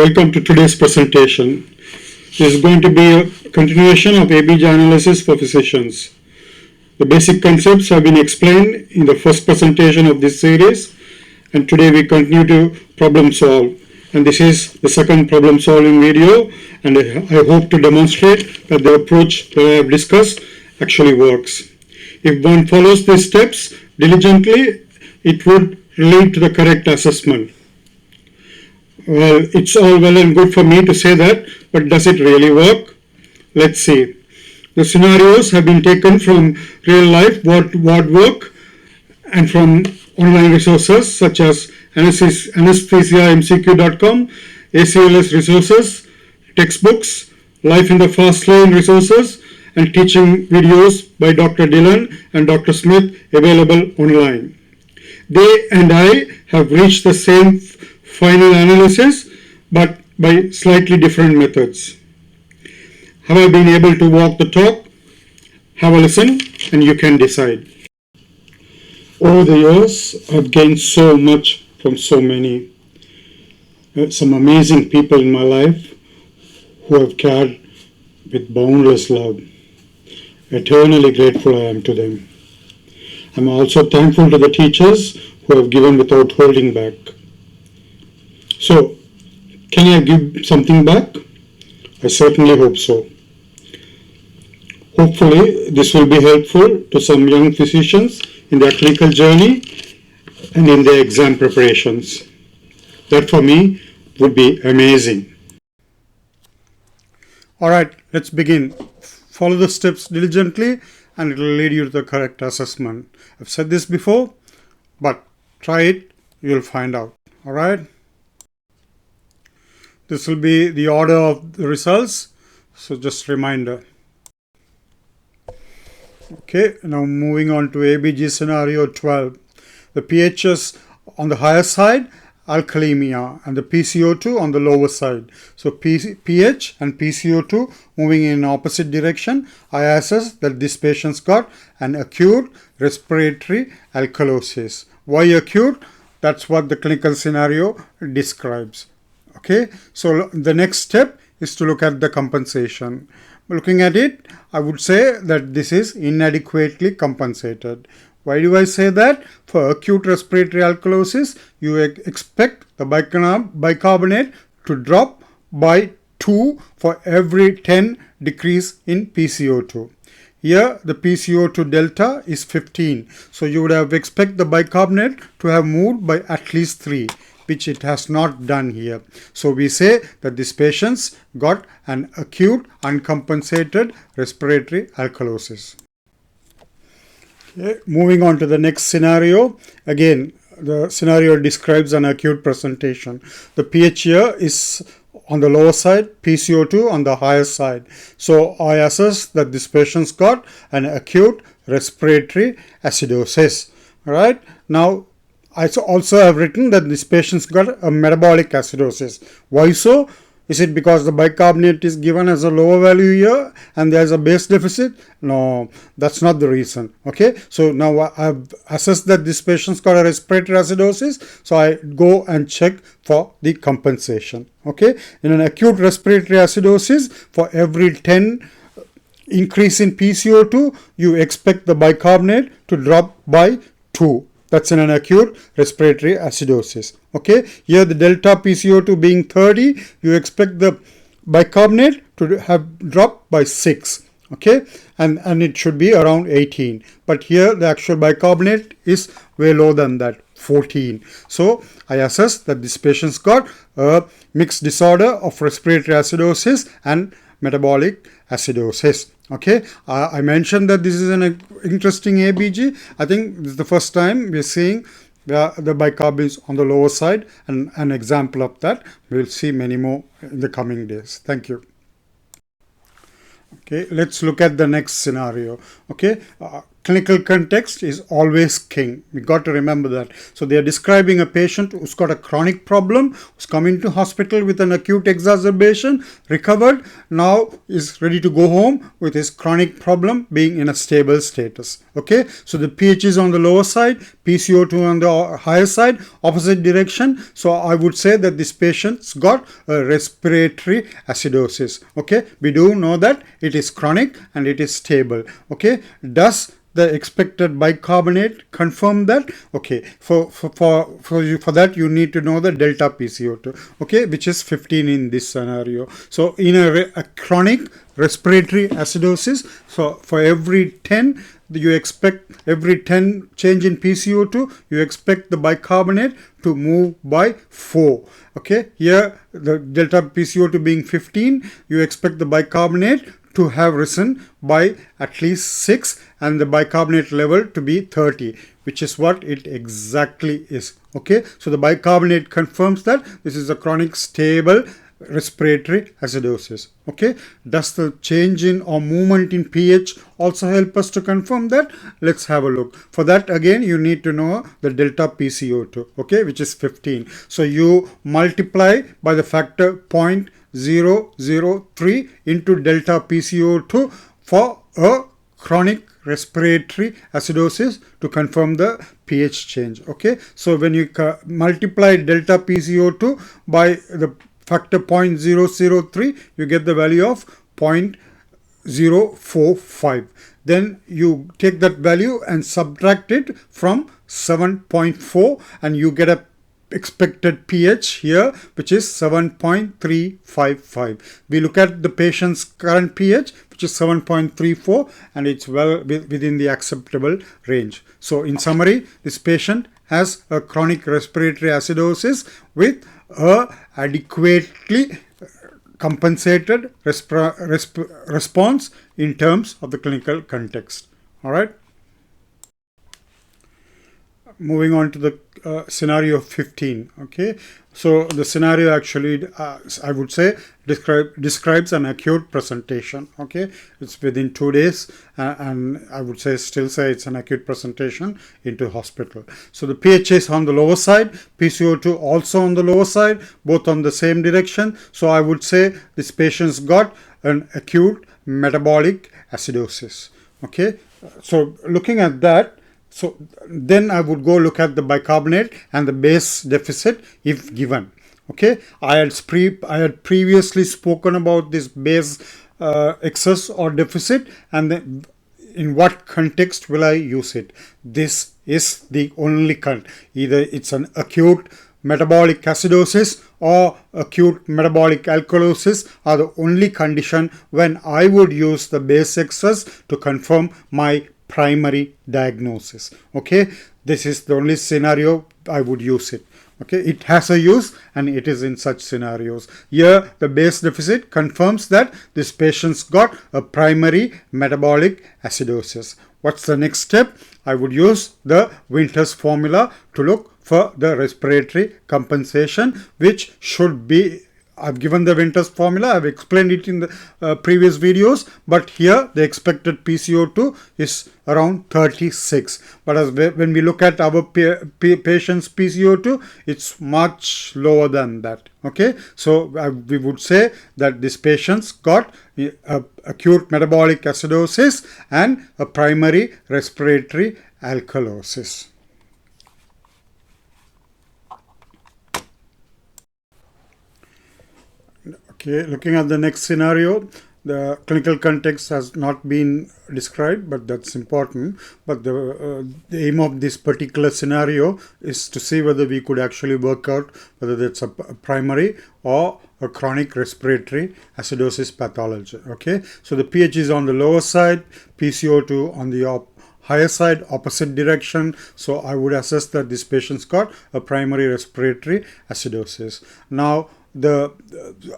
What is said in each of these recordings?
Welcome to today's presentation. This is going to be a continuation of ABG analysis for physicians. The basic concepts have been explained in the first presentation of this series, and today we continue to problem solve. And this is the second problem solving video, and I hope to demonstrate that the approach that I have discussed actually works. If one follows these steps diligently, it would lead to the correct assessment. Well, it's all well and good for me to say that, but does it really work? Let's see. The scenarios have been taken from real life ward work and from online resources such as anesthesiamcq.com, ACLS resources, textbooks, Life in the Fast Lane resources, and teaching videos by Dr. Dillon and Dr. Smith available online. They and I have reached the same final analysis, but by slightly different methods. Have I been able to walk the talk? Have a listen and you can decide. Over the years, I've gained so much from so many. Some amazing people in my life who have cared with boundless love. Eternally grateful I am to them. I'm also thankful to the teachers who have given without holding back. So, can I give something back? I certainly hope so. Hopefully, this will be helpful to some young physicians in their clinical journey and in their exam preparations. That for me would be amazing. Alright, let's begin. Follow the steps diligently and it will lead you to the correct assessment. I've said this before, but try it, you'll find out. Alright? This will be the order of the results, so just reminder. Okay, now moving on to ABG scenario 12. The pH is on the higher side, alkalemia, and the PCO2 on the lower side. So pH and PCO2 moving in opposite direction. I assess that this patient's got an acute respiratory alkalosis. Why acute? That's what the clinical scenario describes. Okay, so the next step is to look at the compensation. Looking at it, I would say that this is inadequately compensated. Why do I say that? For acute respiratory alkalosis, you expect the bicarbonate to drop by 2 for every 10 decrease in PCO2. Here, the PCO2 delta is 15. So you would have expect the bicarbonate to have moved by at least 3. Which it has not done here. So we say that this patient's got an acute uncompensated respiratory alkalosis. Okay, moving on to the next scenario. Again, the scenario describes an acute presentation. The pH here is on the lower side, PCO2 on the higher side. So I assess that this patient's got an acute respiratory acidosis. Alright, now I also have written that this patient's got a metabolic acidosis. Why so? Is it because the bicarbonate is given as a lower value here and there's a base deficit? No, that's not the reason. Okay, so now I've assessed that this patient's got a respiratory acidosis, so I go and check for the compensation. Okay, in an acute respiratory acidosis, for every 10 increase in PCO2, you expect the bicarbonate to drop by 2. That's in an acute respiratory acidosis. Okay, here the delta PCO2 being 30, you expect the bicarbonate to have dropped by 6. Okay, and it should be around 18. But here the actual bicarbonate is way lower than that, 14. So I assess that this patient's got a mixed disorder of respiratory acidosis and metabolic acidosis. Okay, I mentioned that this is an interesting ABG. I think this is the first time we're seeing the bicarb is on the lower side, and an example of that we'll see many more in the coming days. Thank you. Okay, let's look at the next scenario. Okay, clinical context is always king. We got to remember that. So they are describing a patient who's got a chronic problem, who's come into hospital with an acute exacerbation, recovered, now is ready to go home with his chronic problem being in a stable status. Okay, so the pH is on the lower side, PCO2 on the higher side, opposite direction. So I would say that this patient's got a respiratory acidosis. Okay, we do know that it is chronic and it is stable. Okay, does the expected bicarbonate confirm that? Okay, for that you need to know the delta PCO2, okay, which is 15 in this scenario. So in a chronic respiratory acidosis, so for every 10 you expect, every 10 change in PCO2 you expect the bicarbonate to move by 4. Okay, here the delta PCO2 being 15, you expect the bicarbonate to have risen by at least 6 and the bicarbonate level to be 30, which is what it exactly is. Okay, so the bicarbonate confirms that this is a chronic stable respiratory acidosis. Okay, does the change in or movement in pH also help us to confirm that? Let's have a look. For that, again, you need to know the delta PCO2, okay, which is 15. So you multiply by the factor 0.003 into delta PCO2 for a chronic respiratory acidosis to confirm the pH change. Okay, so when you multiply delta PCO2 by the factor 0.003, you get the value of 0.045. Then you take that value and subtract it from 7.4 and you get a expected pH here, which is 7.355. We look at the patient's current pH, which is 7.34, and it's well within the acceptable range. So in summary, this patient has a chronic respiratory acidosis with a adequately compensated response in terms of the clinical context. All right. Moving on to the scenario 15. Okay, so the scenario actually I would say describes an acute presentation. Okay, it's within 2 days and I would still say it's an acute presentation into hospital. So the pH is on the lower side, PCO2 also on the lower side, both on the same direction. So I would say this patient's got an acute metabolic acidosis. Okay, so looking at that, so then I would go look at the bicarbonate and the base deficit if given. Okay, I had previously spoken about this base excess or deficit and then in what context will I use it. This is the only either it's an acute metabolic acidosis or acute metabolic alkalosis are the only condition when I would use the base excess to confirm my primary diagnosis. Okay, this is the only scenario I would use it. Okay, it has a use and it is in such scenarios. Here the base deficit confirms that this patient's got a primary metabolic acidosis. What's the next step? I would use the Winter's formula to look for the respiratory compensation, which should be, I've given the Winter's formula, I've explained it in the previous videos, but here the expected PCO2 is around 36. But when we look at our patient's PCO2, it's much lower than that. Okay, so we would say that this patient's got acute metabolic acidosis and a primary respiratory alkalosis. Okay, looking at the next scenario, the clinical context has not been described, but that's important. But the aim of this particular scenario is to see whether we could actually work out whether that's a primary or a chronic respiratory acidosis pathology. Okay, so the pH is on the lower side, PCO2 on the higher side, opposite direction. So I would assess that this patient's got a primary respiratory acidosis. Now,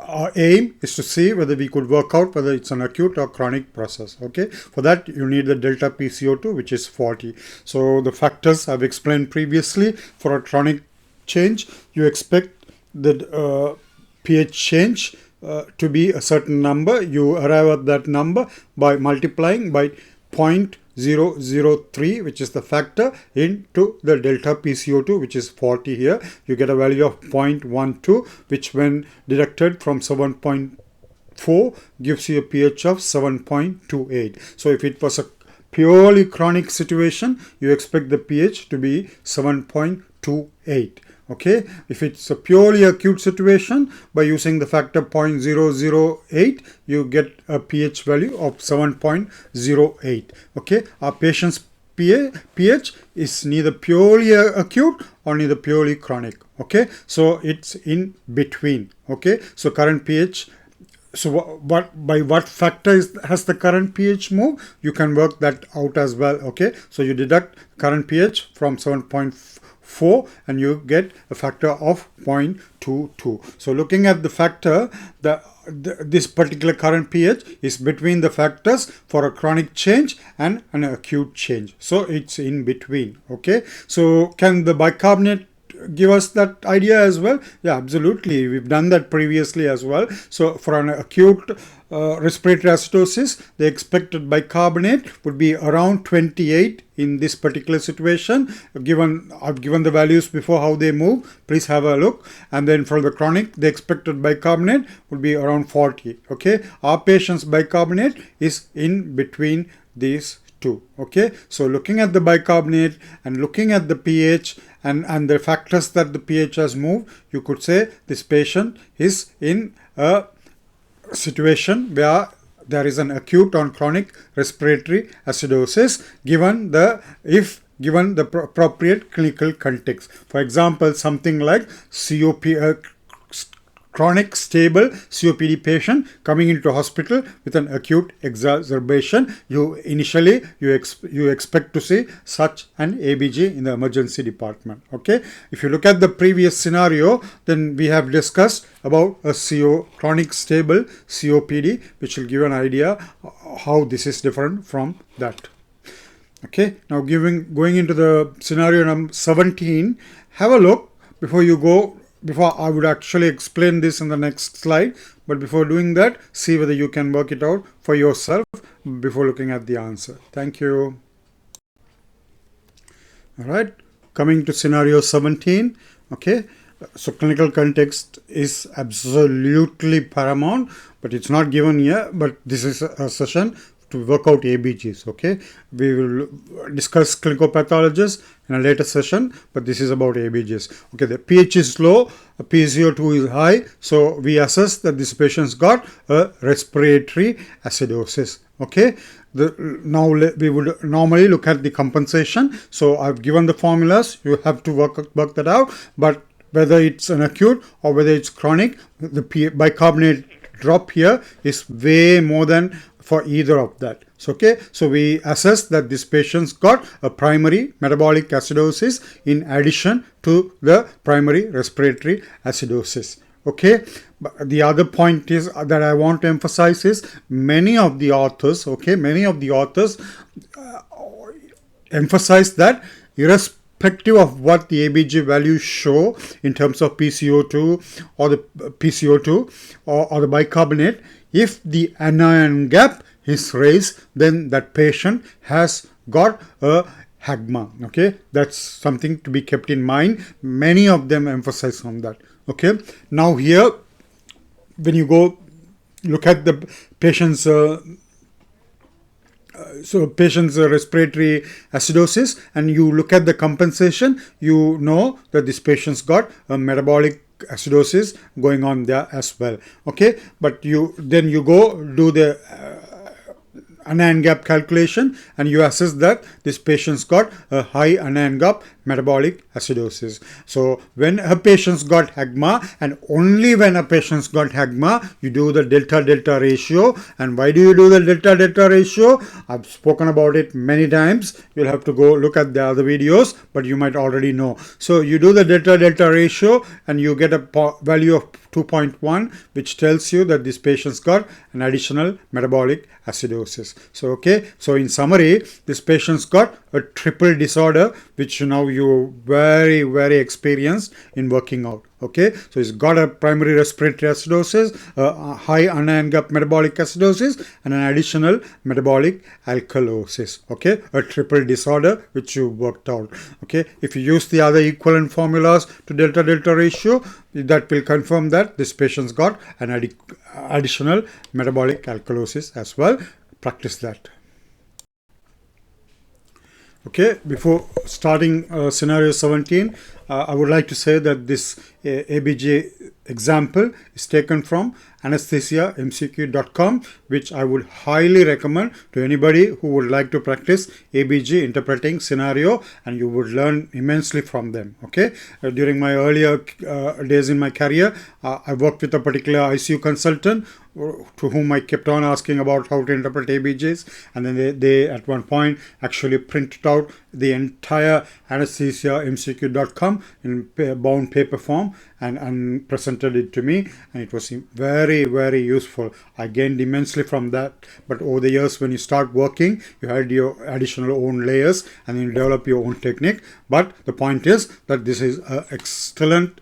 our aim is to see whether we could work out whether it's an acute or chronic process. Okay, for that you need the delta PCO2, which is 40. So the factors I've explained previously. For a chronic change, you expect the pH change to be a certain number. You arrive at that number by multiplying by 0.003, which is the factor, into the delta PCO2, which is 40 here. You get a value of 0.12, which when deducted from 7.4 gives you a pH of 7.28. So if it was a purely chronic situation, you expect the pH to be 7.28. Okay, if it's a purely acute situation, by using the factor 0.008, you get a pH value of 7.08. Okay, our patient's pH is neither purely acute or neither purely chronic. Okay, so it's in between. Okay, so current pH. So by what factor has the current pH moved? You can work that out as well. Okay, so you deduct current pH from 7.4 and you get a factor of 0.22. So looking at the factor, this particular current pH is between the factors for a chronic change and an acute change. So it's in between. Okay, so can the bicarbonate give us that idea as well? Yeah, absolutely. We've done that previously as well. So for an acute respiratory acidosis, the expected bicarbonate would be around 28 in this particular situation. I've given the values before how they move. Please have a look. And then for the chronic, the expected bicarbonate would be around 40. Okay, our patient's bicarbonate is in between these two. Okay, so looking at the bicarbonate and looking at the pH and the factors that the pH has moved, you could say this patient is in a situation where there is an acute or chronic respiratory acidosis given the appropriate clinical context. For example, something like chronic stable COPD patient coming into hospital with an acute exacerbation, you expect to see such an ABG in the emergency department. Okay, if you look at the previous scenario, then we have discussed about a chronic stable COPD, which will give an idea how this is different from that. Okay, now going into the scenario number 17, have a look before I would actually explain this in the next slide, but before doing that, see whether you can work it out for yourself before looking at the answer. Thank you. All right, coming to scenario 17. Okay, so clinical context is absolutely paramount, but it's not given here, but this is a session to work out ABGs. Okay, we will discuss clinicopathologists in a later session, but this is about ABGs. Okay, the pH is low, PCO2 is high, so we assess that this patient's got a respiratory acidosis. Okay, now we would normally look at the compensation. So I've given the formulas, you have to work that out, but whether it's an acute or whether it's chronic, the bicarbonate drop here is way more than for either of that. So, okay, so we assess that this patient's got a primary metabolic acidosis in addition to the primary respiratory acidosis. Okay, but the other point is that I want to emphasize is many of the authors emphasize that irrespective of what the ABG values show in terms of PCO2 or the PCO2 or the bicarbonate, if the anion gap is raised, then that patient has got a hagma. Okay, that's something to be kept in mind. Many of them emphasize on that. Okay, now here when you go look at the patient's respiratory acidosis and you look at the compensation, you know that this patient's got a metabolic acidosis going on there as well. Okay, but you go do the anion gap calculation and you assess that this patient's got a high anion gap metabolic acidosis. So when a patient's got hagma, and only when a patient's got hagma, you do the delta ratio. And why do you do the delta ratio? I've spoken about it many times. You'll have to go look at the other videos, but you might already know. So you do the delta ratio and you get a value of 2.1, which tells you that this patient's got an additional metabolic acidosis. So okay, so in summary, this patient's got a triple disorder, which now you're very experienced in working out. Okay, so it's got a primary respiratory acidosis, a high anion gap metabolic acidosis, and an additional metabolic alkalosis. Okay, a triple disorder which you worked out. Okay, if you use the other equivalent formulas to delta delta ratio, that will confirm that this patient's got an additional metabolic alkalosis as well. Practice that. Okay, before starting scenario 17, I would like to say that this ABG example is taken from anesthesiamcq.com, which I would highly recommend to anybody who would like to practice ABG interpreting scenario, and you would learn immensely from them. Okay, during my earlier days in my career, I worked with a particular ICU consultant to whom I kept on asking about how to interpret ABGs, and then they at one point actually printed out the entire anesthesiamcq.com in bound paper form and presented it to me, and it was very, very useful. I gained immensely from that. But over the years, when you start working, you add your additional own layers and then you develop your own technique. But the point is that this is an excellent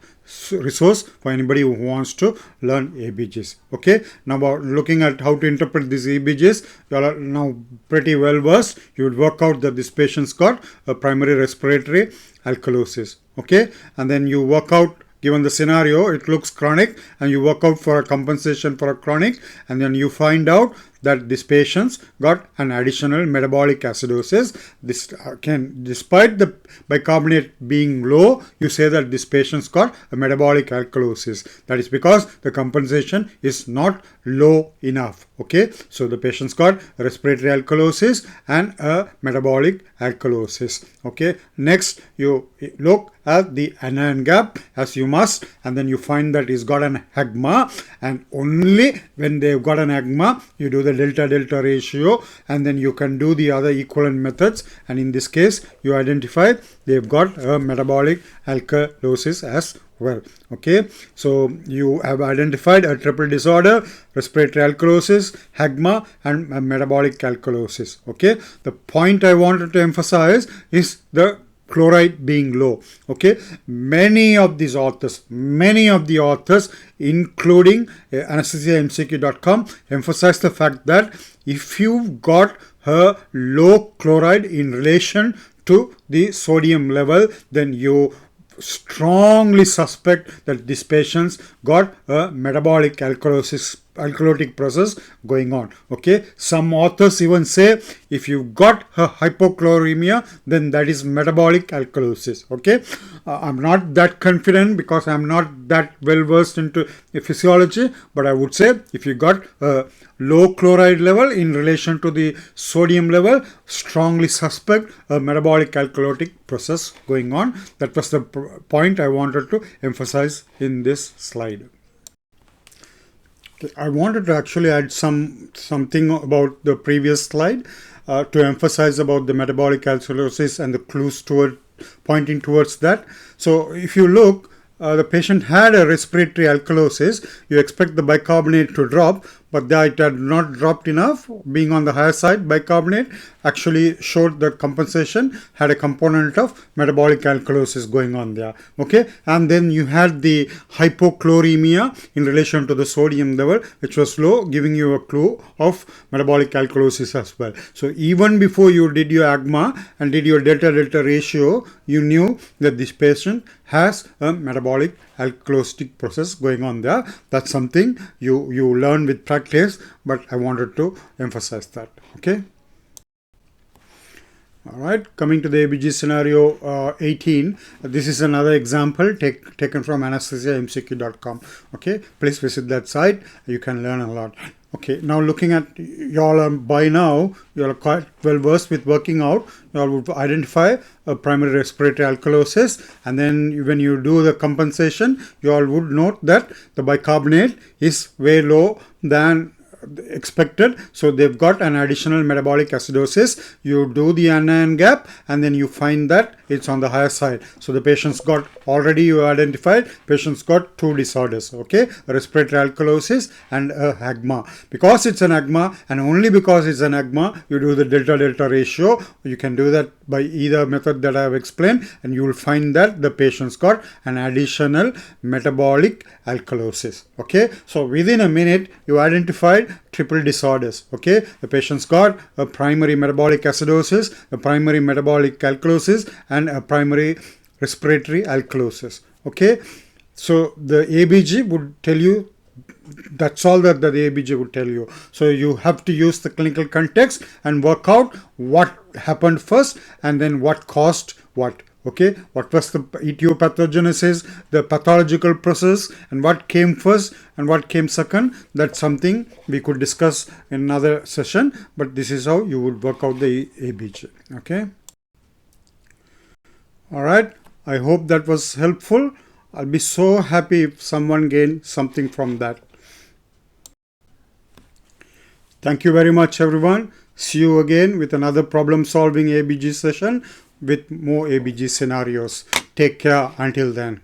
resource for anybody who wants to learn ABGs. Okay, now about looking at how to interpret these ABGs, you are now pretty well versed. You would work out that this patient's got a primary respiratory alkalosis. Okay, and then you work out, given the scenario, it looks chronic, and you work out for a compensation for a chronic, and then you find out that this patient's got an additional metabolic acidosis. This despite the bicarbonate being low, you say that this patient's got a metabolic alkalosis. That is because the compensation is not low enough. Okay, so the patient's got a respiratory alkalosis and a metabolic alkalosis. Okay, next you look at the anion gap, as you must, and then you find that he's got an AGMA, and only when they've got an AGMA you do the delta delta ratio, and then you can do the other equivalent methods, and in this case you identify they've got a metabolic alkalosis as well. Okay, so you have identified a triple disorder: respiratory alkalosis, AGMA, and metabolic alkalosis. Okay, the point I wanted to emphasize is the chloride being low. Okay, many of the authors, including anesthesiamcq.com, emphasize the fact that if you've got a low chloride in relation to the sodium level, then you strongly suspect that this patient's got a metabolic alkalotic process going on. Okay, some authors even say if you've got a hypochloremia, then that is metabolic alkalosis. Okay, I'm not that confident because I'm not that well versed into physiology, but I would say if you got a low chloride level in relation to the sodium level, strongly suspect a metabolic alkalotic process going on. That was the point I wanted to emphasize in this slide. I wanted to actually add something about the previous slide to emphasize about the metabolic alkalosis and the clues pointing towards that. So if you look, the patient had a respiratory alkalosis. You expect the bicarbonate to drop, but that had not dropped enough. Being on the higher side, bicarbonate actually showed that compensation had a component of metabolic alkalosis going on there. Okay, and then you had the hypochloremia in relation to the sodium level, which was low, giving you a clue of metabolic alkalosis as well. So even before you did your AGMA and did your delta delta ratio, you knew that this patient has a metabolic alkalotic process going on there. That's something you learn with practice, but I wanted to emphasize that. Okay. All right, coming to the ABG scenario 18, this is another example taken from anesthesiamcq.com. Okay, please visit that site. You can learn a lot. Okay, now looking at y'all, by now you are quite well versed with working out. You all would identify a primary respiratory alkalosis, and then when you do the compensation, you all would note that the bicarbonate is way low than expected, so they've got an additional metabolic acidosis. You do the anion gap, and then you find that it's on the higher side. So the patient's got, already you identified, patient's got two disorders, okay, respiratory alkalosis and asthma. Because it's an asthma, and only because it's an asthma, you do the delta-delta ratio. You can do that by either method that I have explained, and you will find that the patient's got an additional metabolic alkalosis, okay. So within a minute, you identified triple disorders, okay. The patient's got a primary metabolic acidosis, a primary metabolic alkalosis, and a primary respiratory alkalosis, okay. So the ABG would tell you, that's all that the ABG would tell you. So you have to use the clinical context and work out what happened first and then what caused what. Okay, what was the etiopathogenesis, the pathological process, and what came first and what came second. That's something we could discuss in another session, but this is how you would work out the ABG. Okay. All right. I hope that was helpful. I'll be so happy if someone gained something from that. Thank you very much, everyone. See you again with another problem-solving ABG session with more ABG scenarios. Take care until then.